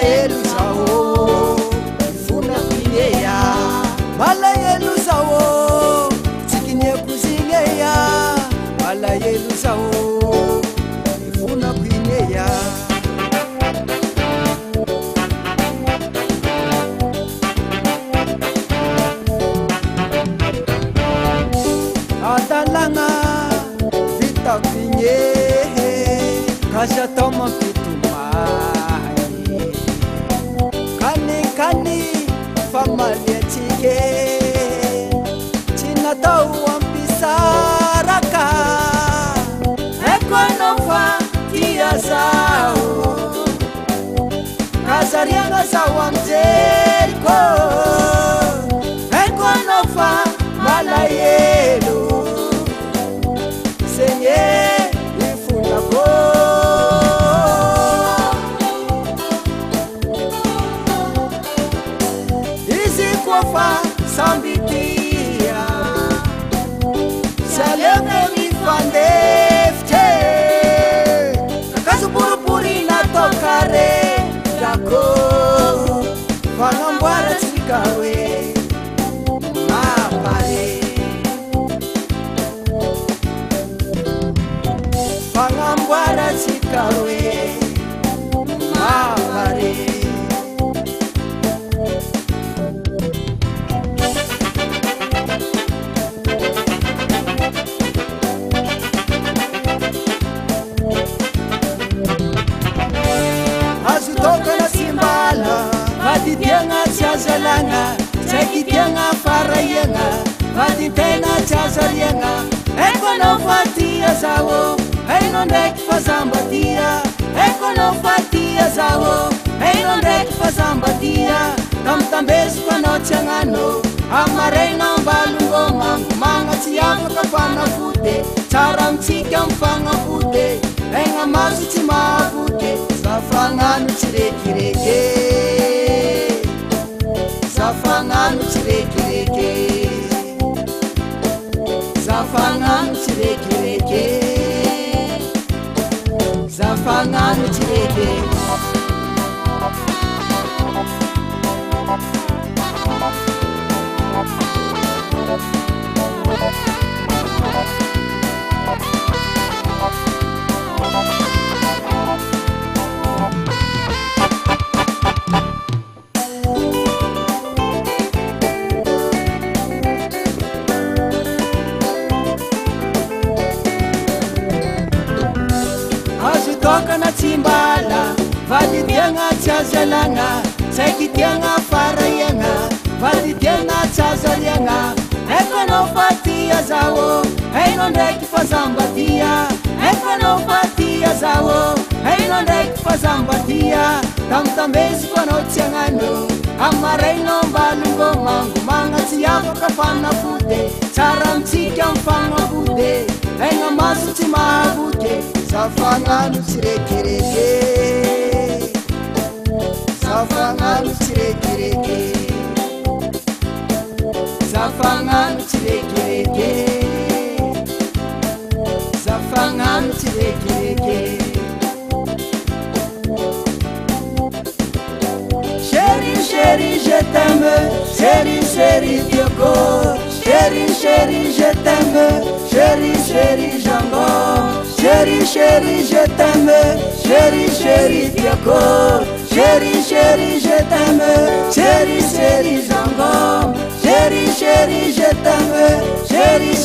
malaelo zao ifona kuineya malaelo zao tsikinia kuzineya malaelo zao ifona kuineya adalanga vita kuinye kasha toma kani famalia chike china tau ampisaraka ekonofa tia zao kasarianga sawa mjeriko ekonofa malayelo senye ifunako sambitia saleme mifandefte kakazupurupurina tokare dako vanambwara chikawe mapare vanambwara chikawe mapare Vaditianga chazalanga, chakitianga farayanga, vaditena chazalianga, ekonofatia zao, einondek fazambatia, ekonofatia zao, einondek fazambatia, tamtambes panochangano, amarena balungoma, manga chianga kafana fute, charam chikam fanga fute, enga masu chima fute, safanganu chirekireke. Zafanganu chireke Zafanganu chireke Zafanganu chireke toka na chimbala vaditianga chazalanga chakitianga farayanga vaditianga chazalianga ekonofatia zao einondeki fazambatia ekonofatia zao einondeki fazambatia tamtambesi panochangano amareino balungoma manga chiako kafana fute charamchika mfanga fute enga masu chimabute Zafanganu chirekereke Zafanganu chirekereke Zafanganu chirekereke Zafanganu chirekereke Chérie, chérie, je t'aime Chérie, chérie, vieux corps Chérie, chérie, je t'aime Chérie, chérie, j'engorge Chérie, chérie, je t'aime Chérie, chérie, vieux corps Chérie, chérie, je t'aime Chérie, chérie, j'engorge Chérie, chérie, je t'aime Chérie,